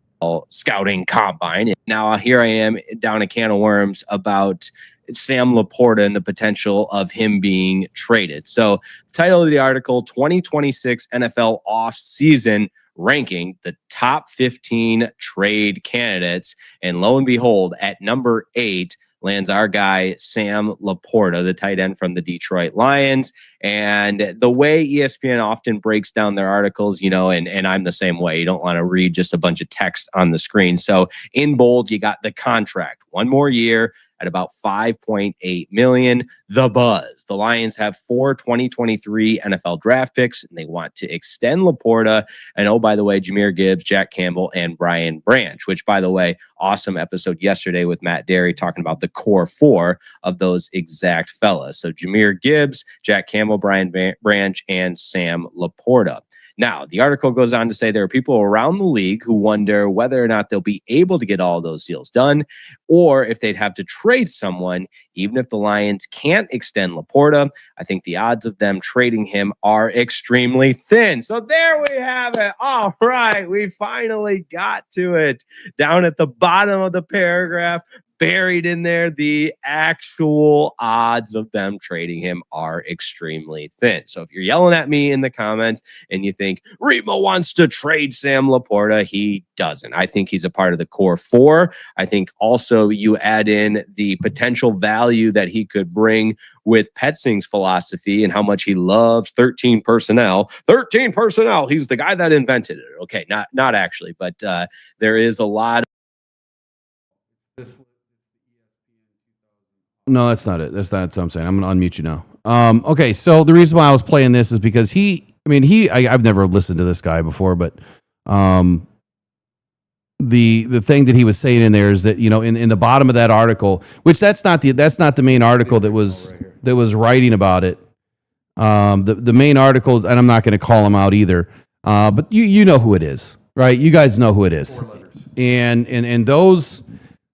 scouting combine. Now here I am down a can of worms about Sam Laporta and the potential of him being traded. So the title of the article, 2026 NFL off-season ranking, the top 15 trade candidates. And lo and behold, at number 8 lands our guy, Sam Laporta, the tight end from the Detroit Lions. And the way ESPN often breaks down their articles, and I'm the same way. You don't want to read just a bunch of text on the screen. So in bold, you got the contract. 1 more year at about $5.8 million. The buzz. The Lions have 4 2023 NFL draft picks, and they want to extend Laporta. And oh, by the way, Jahmyr Gibbs, Jack Campbell, and Brian Branch, which, by the way, awesome episode yesterday with Matt Derry talking about the core 4 of those exact fellas. So Jahmyr Gibbs, Jack Campbell, Brian Branch, and Sam Laporta. Now, the article goes on to say there are people around the league who wonder whether or not they'll be able to get all those deals done, or if they'd have to trade someone, even if the Lions can't extend Laporta. I think the odds of them trading him are extremely thin. So there we have it. All right, we finally got to it. Down at the bottom of the paragraph, buried in there, the actual odds of them trading him are extremely thin. So if you're yelling at me in the comments and you think Remo wants to trade Sam Laporta, he doesn't. I think he's a part of the core 4. I think also you add in the potential value that he could bring with Petzing's philosophy and how much he loves 13 personnel. 13 personnel. He's the guy that invented it. Okay, not actually, but there is a lot. No, that's not it. That's what I'm saying. I'm going to unmute you now. Okay, so the reason why I was playing this is because I've never listened to this guy before, but the thing that he was saying in there is that, in the bottom of that article, which that's not the main article that was writing about it. The main article, and I'm not going to call him out either, but you know who it is, right? You guys know who it is. And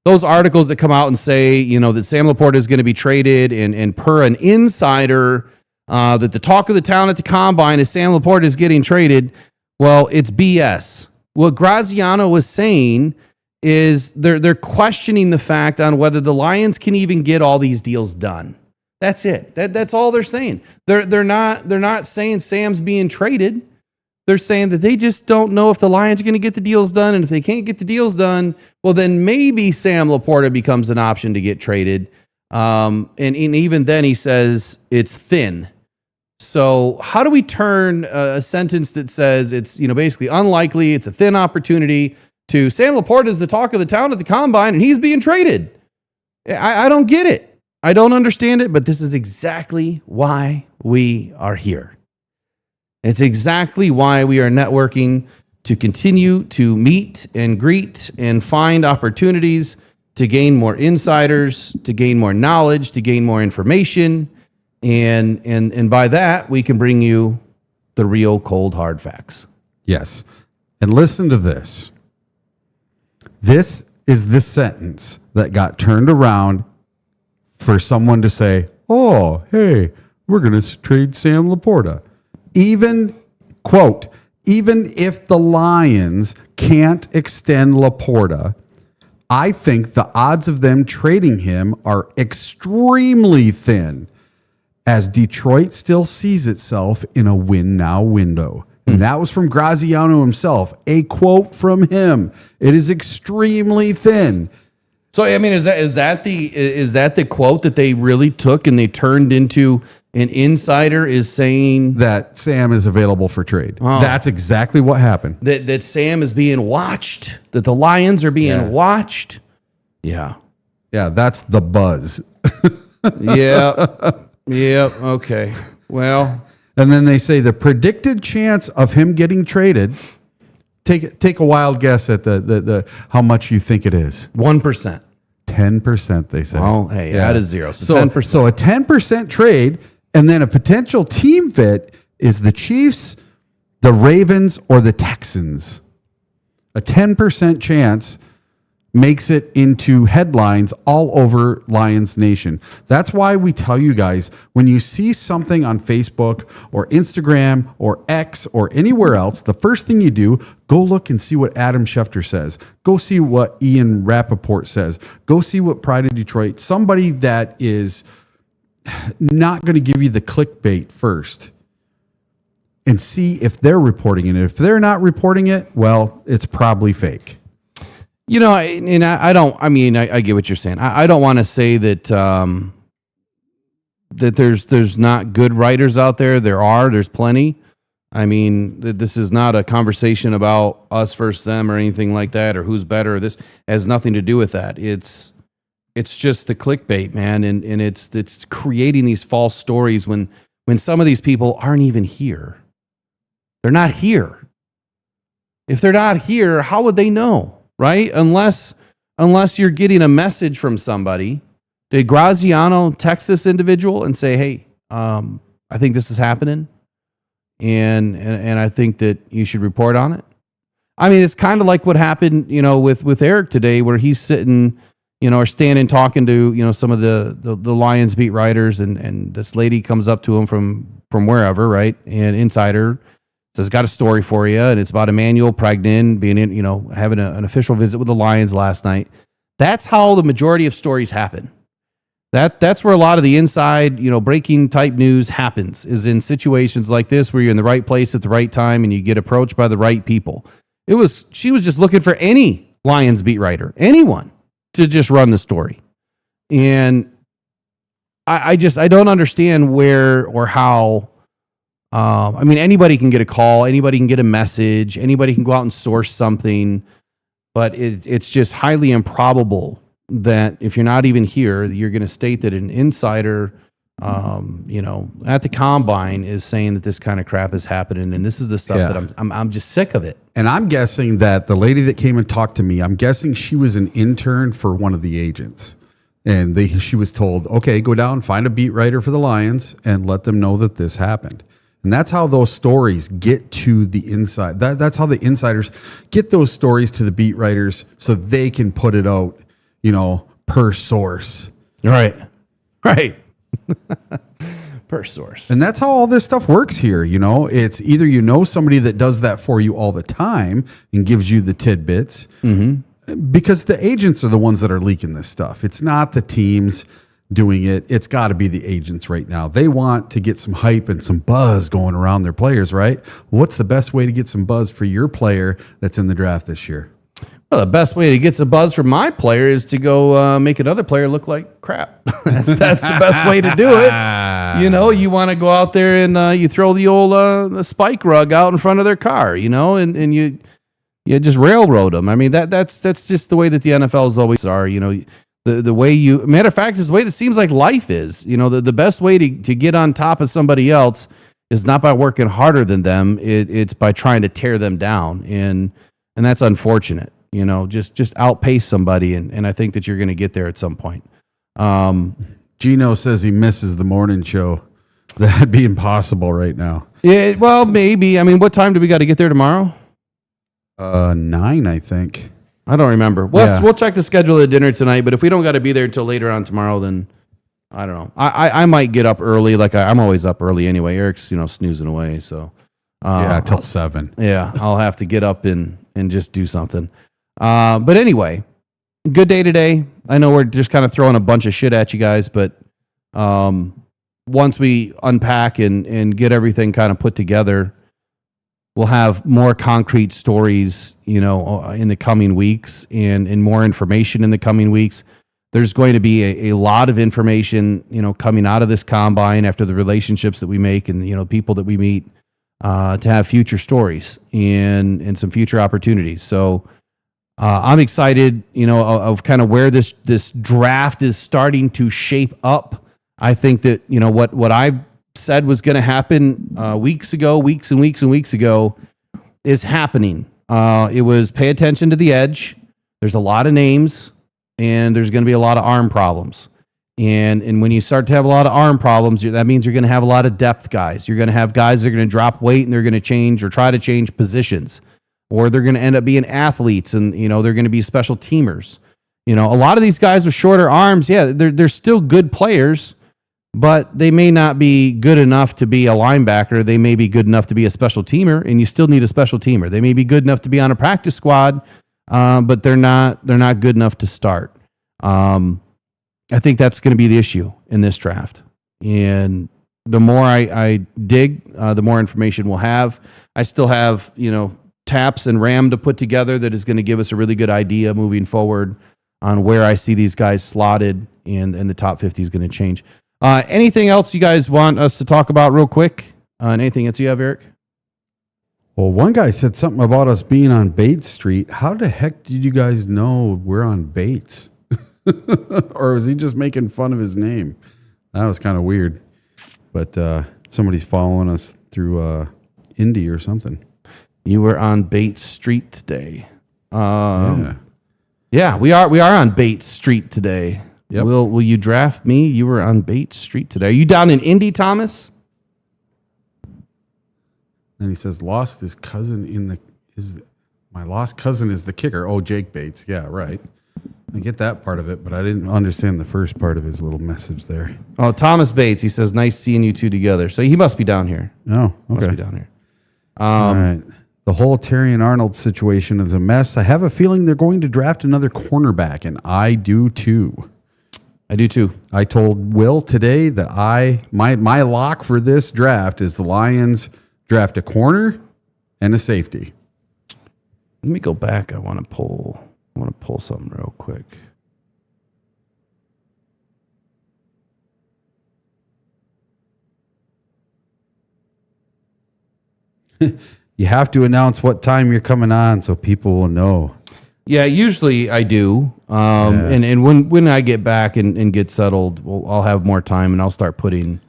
those articles that come out and say, that Sam Laporta is going to be traded, and per an insider, that the talk of the town at the combine is Sam Laporta is getting traded. Well, it's BS. What Graziano was saying is they're questioning the fact on whether the Lions can even get all these deals done. That's it. That's all they're saying. They're not saying Sam's being traded. They're saying that they just don't know if the Lions are going to get the deals done, and if they can't get the deals done, well, then maybe Sam Laporta becomes an option to get traded. And even then, he says it's thin. So how do we turn a sentence that says it's basically unlikely, it's a thin opportunity, to Sam Laporta is the talk of the town at the combine and he's being traded? I don't get it. I don't understand it, but this is exactly why we are here. It's exactly why we are networking, to continue to meet and greet and find opportunities to gain more insiders, to gain more knowledge, to gain more information. And by that, we can bring you the real cold hard facts. Yes. And listen to this. This is the sentence that got turned around for someone to say, oh, hey, we're going to trade Sam Laporta. Even, quote, even if the Lions can't extend Laporta, I think the odds of them trading him are extremely thin, as Detroit still sees itself in a win-now window. And that was from Graziano himself, a quote from him. It is extremely thin. So, I mean, is that the quote that they really took and they turned into an insider is saying that Sam is available for trade? That's exactly what happened. That Sam is being watched, that the Lions are being watched. Yeah. Yeah, that's the buzz. Yeah. Okay. Well, and then they say the predicted chance of him getting traded. Take a wild guess at the how much you think it is. 1%. 10%, they say. Well, hey, that is zero. So 10%. So a 10% trade, and then a potential team fit is the Chiefs, the Ravens, or the Texans. A 10% chance makes it into headlines all over Lions Nation. That's why we tell you guys, when you see something on Facebook or Instagram or X or anywhere else, the first thing you do, go look and see what Adam Schefter says. Go see what Ian Rappaport says. Go see what Pride of Detroit, somebody that is not going to give you the clickbait first, and see if they're reporting it. If they're not reporting it, well, it's probably fake. I get what you're saying. I don't want to say that that there's not good writers out there. There's plenty. I mean, this is not a conversation about us versus them or anything like that, or who's better. Or this has nothing to do with that. It's just the clickbait, man, and it's creating these false stories when some of these people aren't even here. They're not here. If they're not here, how would they know? Right? Unless you're getting a message from somebody. Did Graziano text this individual and say, hey, I think this is happening, and I think that you should report on it? I mean, it's kind of like what happened, with Eric today, where he's sitting, or standing talking to, some of the Lions beat writers, and this lady comes up to him from wherever, right? And insider says, got a story for you, and it's about Emmanuel pregnant, being in, having an official visit with the Lions last night. That's how the majority of stories happen. That's where a lot of the inside, breaking type news happens, is in situations like this where you're in the right place at the right time and you get approached by the right people. She was just looking for any Lions beat writer, anyone, to just run the story. And I don't understand where or how. Anybody can get a call, anybody can get a message, anybody can go out and source something, but it's just highly improbable that if you're not even here, you're going to state that an insider, at the combine is saying that this kind of crap is happening, and this is the stuff that I'm just sick of it. And I'm guessing that the lady that came and talked to me, I'm guessing she was an intern for one of the agents. And she was told, okay, go down, find a beat writer for the Lions, and let them know that this happened. And that's how those stories get to the inside. That's how the insiders get those stories to the beat writers so they can put it out, per source. Right. First source. And that's how all this stuff works here. You know, it's either you know somebody that does that for you all the time and gives you the tidbits, because the agents are the ones that are leaking this stuff. It's not the teams doing it. It's got to be the agents right now. They want to get some hype and some buzz going around their players, right? What's the best way to get some buzz for your player that's in the draft this year? Well, the best way to get some buzz from my player is to go make another player look like crap. that's the best way to do it. You know, you want to go out there and you throw the old the spike rug out in front of their car, you know, and you just railroad them. I mean, that's just the way that the NFLs always are. You know, the way you, matter of fact, is the way that seems like life is. You know, the best way to get on top of somebody else is not by working harder than them. It's by trying to tear them down, and that's unfortunate. You know, just outpace somebody, and I think that you're going to get there at some point. Gino says he misses the morning show. That'd be impossible right now. Yeah, well, maybe. I mean, what time do we got to get there tomorrow? 9, I think. I don't remember. We'll check the schedule of the dinner tonight, but if we don't got to be there until later on tomorrow, then I don't know. I might get up early. Like I'm always up early anyway. Eric's, snoozing away. So till 7. Yeah, I'll have to get up and just do something. But anyway, good day today. I know we're just kind of throwing a bunch of shit at you guys, but once we unpack and get everything kind of put together, we'll have more concrete stories, in the coming weeks and more information in the coming weeks. There's going to be a lot of information, coming out of this combine after the relationships that we make and, people that we meet to have future stories and some future opportunities. So, I'm excited, of kind of where this draft is starting to shape up. I think that, what I said was going to happen weeks and weeks ago is happening. It was pay attention to the edge. There's a lot of names, and there's going to be a lot of arm problems. And when you start to have a lot of arm problems, that means you're going to have a lot of depth guys. You're going to have guys that are going to drop weight, and they're going to change or try to change positions. Or they're going to end up being athletes, and they're going to be special teamers. A lot of these guys with shorter arms, they're still good players, but they may not be good enough to be a linebacker. They may be good enough to be a special teamer, and you still need a special teamer. They may be good enough to be on a practice squad, but they're not good enough to start. I think that's going to be the issue in this draft. And the more I dig, the more information we'll have. I still have, taps and RAM to put together that is going to give us a really good idea moving forward on where I see these guys slotted, and the top 50 is going to change. Anything else you guys want us to talk about real quick? Anything else you have, Eric? Well, one guy said something about us being on Bates Street. How the heck did you guys know we're on Bates? Or was he just making fun of his name? That was kind of weird. But somebody's following us through Indy or something. You were on Bates Street today. Yeah, we are on Bates Street today. Yep. Will you draft me? You were on Bates Street today. Are you down in Indy, Thomas? And he says, lost his cousin my lost cousin is the kicker. Oh, Jake Bates. Yeah, right. I get that part of it, but I didn't understand the first part of his little message there. Oh, Thomas Bates. He says, nice seeing you two together. So he must be down here. Oh, okay. Must be down here. All right. The whole Terry and Arnold situation is a mess. I have a feeling they're going to draft another cornerback, and I do too. I told Will today that my lock for this draft is the Lions draft a corner and a safety. Let me go back. I want to pull something real quick. You have to announce what time you're coming on so people will know. Yeah, usually I do. And when I get back and get settled, I'll have more time, and I'll start putting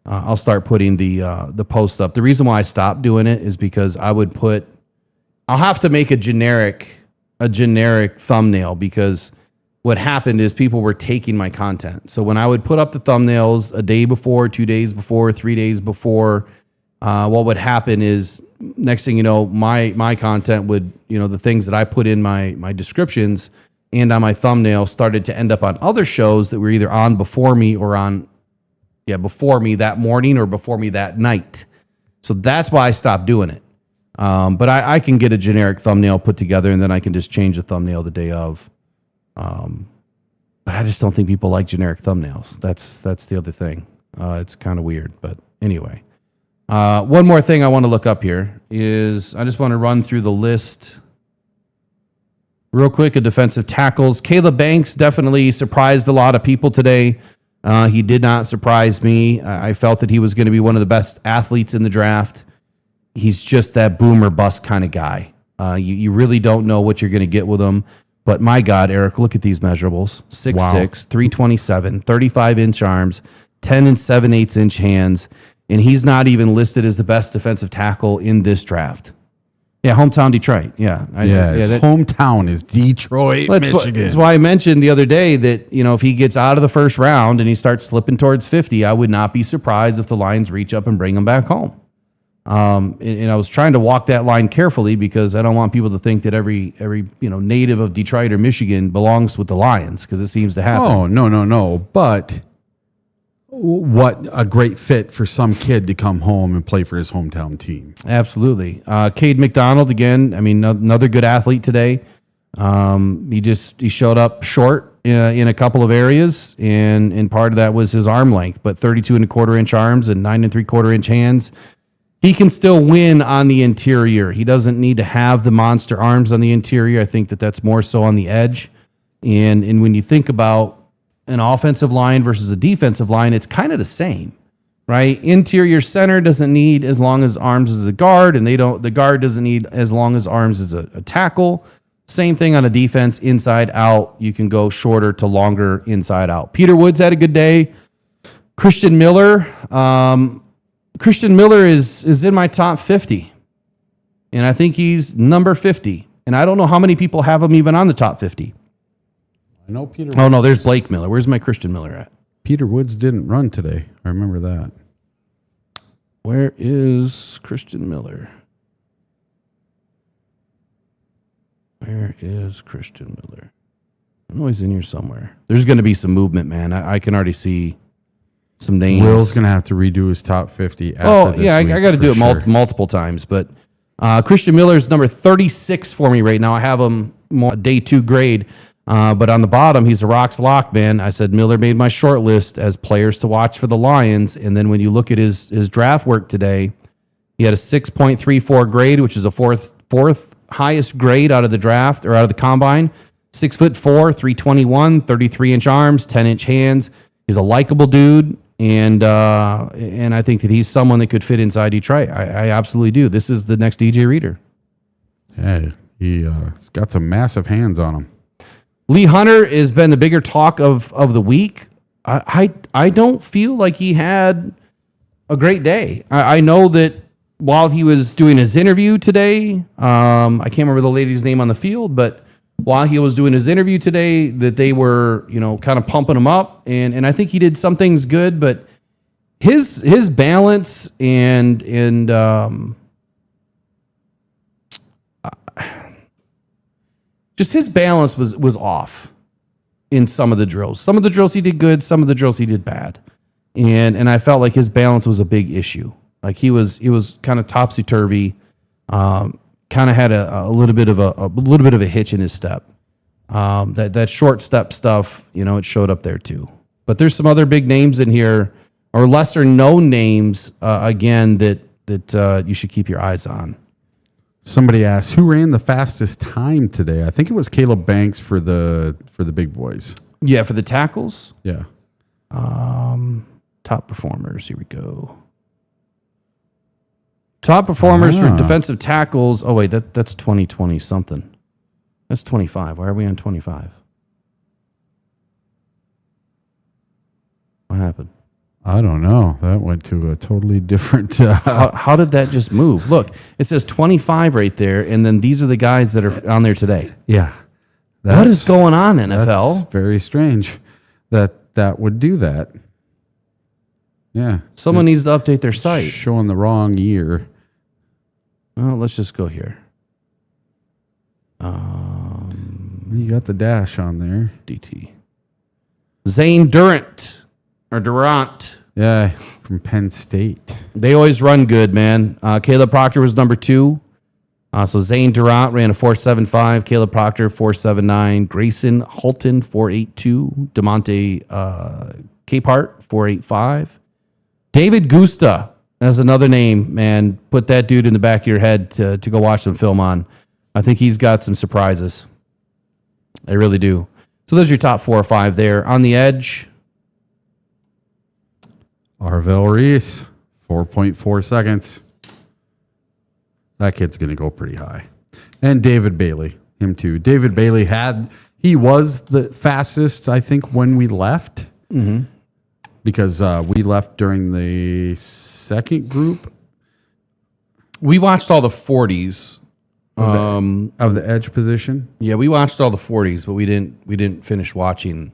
the post up. The reason why I stopped doing it is because I'll have to make a generic thumbnail, because what happened is people were taking my content. So when I would put up the thumbnails a day before, 2 days before, 3 days before, what would happen is, next thing you know, my content would, the things that I put in my descriptions and on my thumbnail started to end up on other shows that were either on before me or on Yeah, before me that morning or before me that night. So that's why I stopped doing it. But I can get a generic thumbnail put together, and then I can just change the thumbnail the day of. But I just don't think people like generic thumbnails. That's the other thing. It's kind of weird, but anyway. One more thing I want to look up here is I just want to run through the list real quick of defensive tackles. Caleb Banks definitely surprised a lot of people today. He did not surprise me. I felt that he was going to be one of the best athletes in the draft. He's just that boomer bust kind of guy. You really don't know what you're going to get with him. But my God, Eric, look at these measurables. 6'6", 327, 35-inch arms, 10 and 7/8 hands. And he's not even listed as the best defensive tackle in this draft. Yeah, hometown Detroit. Yeah. His hometown is Detroit, Michigan. That's why I mentioned the other day that, if he gets out of the first round and he starts slipping towards 50, I would not be surprised if the Lions reach up and bring him back home. And I was trying to walk that line carefully because I don't want people to think that every native of Detroit or Michigan belongs with the Lions, because it seems to happen. Oh, no. But what a great fit for some kid to come home and play for his hometown team. Absolutely. Cade McDonald, again, another good athlete today. He showed up short in a couple of areas, and part of that was his arm length, but 32.25-inch arms and 9.75-inch hands. He can still win on the interior. He doesn't need to have the monster arms on the interior. I think that's more so on the edge. And when you think about an offensive line versus a defensive line, it's kind of the same, right? Interior center doesn't need as long as arms as a guard, and the guard doesn't need as long as arms as a tackle. Same thing on a defense, inside out. You can go shorter to longer inside out. Peter Woods had a good day. Christian Miller is in my top 50, and I think he's number 50. And I don't know how many people have him even on the top 50. I know Peter. Oh, no, there's Blake Miller. Where's my Christian Miller at? Peter Woods didn't run today. I remember that. Where is Christian Miller? Where is Christian Miller? I know he's in here somewhere. There's going to be some movement, man. I can already see some names. Will's going to have to redo his top 50 after this I week, got to do it sure. multiple times. But Christian Miller's number 36 for me right now. I have him day 2 grade. But on the bottom, he's a Rocks lock, man. I said Miller made my short list as players to watch for the Lions. And then when you look at his draft work today, he had a 6.34 grade, which is a fourth highest grade out of the draft or out of the combine. 6'4", 321, 33-inch arms, 10-inch hands. He's a likable dude. And I think that he's someone that could fit inside Detroit. I absolutely do. This is the next DJ Reader. Hey, he's got some massive hands on him. Lee Hunter has been the bigger talk of the week. I don't feel like he had a great day. I know that while he was doing his interview today, I can't remember the lady's name on the field, but while he was doing his interview today, that they were, kind of pumping him up. And I think he did some things good, but his balance and just his balance was off in some of the drills. Some of the drills he did good, some of the drills he did bad. And I felt like his balance was a big issue. Like he was kind of topsy-turvy, kind of had a little bit of a hitch in his step. That short step stuff, it showed up there too. But there's some other big names in here, or lesser known names, again, that you should keep your eyes on. Somebody asked, who ran the fastest time today? I think it was Caleb Banks for the big boys. Yeah, for the tackles. Yeah. Top performers. Here we go. Top performers for defensive tackles. Oh wait, that's 2020 something. That's 25. Why are we on 25? What happened? I don't know. That went to a totally different. How did that just move? Look, it says 25 right there, and then these are the guys that are on there today. Yeah. What is going on, NFL? That's very strange that would do that. Yeah. Someone needs to update their site. Showing the wrong year. Well, let's just go here. You got the dash on there. DT. Zane Durant. Or Durant. Yeah, from Penn State. They always run good, man. Caleb Proctor was number 2. So Zane Durant ran a 4.75. Caleb Proctor 4.79. Grayson Halton 4.82. DeMonte Capehart 4.85. David Gusta, that's another name, man. Put that dude in the back of your head to go watch some film on. I think he's got some surprises. I really do. So those are your top 4 or 5 there. On the edge, Arvel Reese, 4.4 seconds. That kid's going to go pretty high. And David Bailey, him too. David Bailey he was the fastest, I think, when we left. Mm-hmm. Because we left during the second group. We watched all the 40s. Of the edge position. Yeah, we watched all the 40s, but we didn't finich watching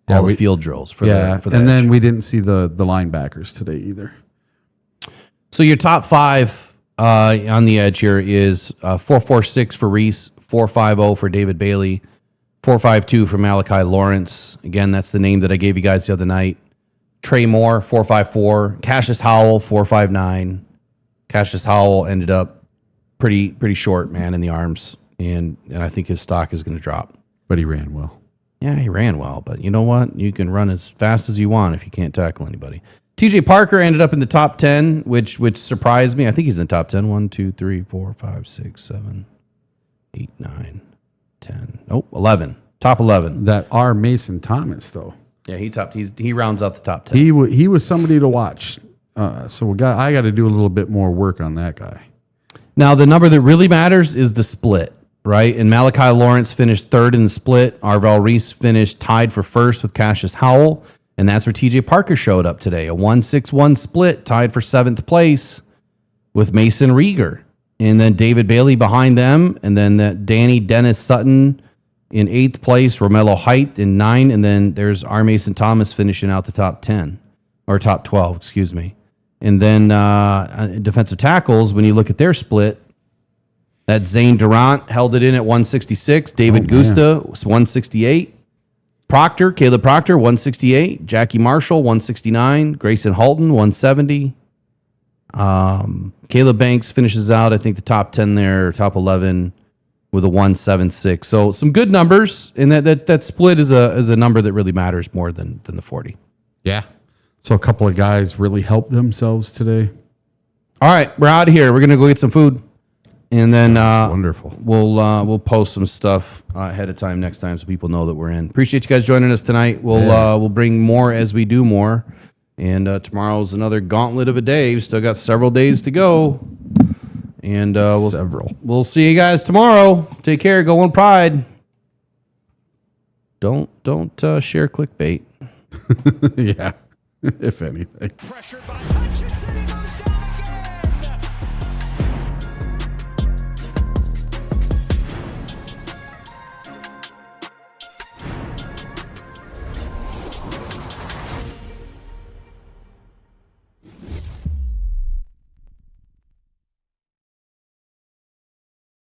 all the field drills for the and then we didn't see the linebackers today either. So your top 5 on the edge here is 4.46 for Reese, 4.50 for David Bailey, 4.52 for Malachi Lawrence. Again, that's the name that I gave you guys the other night. Trey Moore, 4.54. Cassius Howell, 4.59. Cassius Howell ended up pretty short, man, in the arms, and I think his stock is going to drop. But he ran well. Yeah, he ran well, but you know what? You can run as fast as you want if you can't tackle anybody. TJ Parker ended up in the top 10, which surprised me. I think he's in the top 10. 1, 2, 3, 4, 5, 6, 7, 8, 9, 10. Nope, 11. Top 11. That R. Mason Thomas, though. Yeah, he rounds out the top 10. He was somebody to watch. So I got to do a little bit more work on that guy. Now, the number that really matters is the split, right? And Malachi Lawrence finished 3rd in the split. Arvel Reese finished tied for 1st with Cassius Howell. And that's where TJ Parker showed up today. A 1-6-1 split, tied for 7th place with Mason Rieger. And then David Bailey behind them. And then that Danny Dennis Sutton in 8th place. Romello Height in 9. And then there's R. Mason Thomas finishing out the top 10. Or top 12, excuse me. And then defensive tackles, when you look at their split, that Zane Durant held it in at 166. David Gusta was 168. Caleb Proctor, 168. Jackie Marshall, 169. Grayson Halton, 170. Caleb Banks finishes out, I think, the top 10 there, top 11 with a 176. So some good numbers, and that split is a number that really matters more than the 40. Yeah. So a couple of guys really helped themselves today. All right, we're out of here. We're gonna go get some food, and then wonderful. We'll post some stuff ahead of time next time so people know that we're in. Appreciate you guys joining us tonight. We'll bring more as we do more, and tomorrow's another gauntlet of a day. We still got several days to go, and we'll see you guys tomorrow. Take care. Go on Pride. Don't share clickbait. Yeah. If anything. Pressured by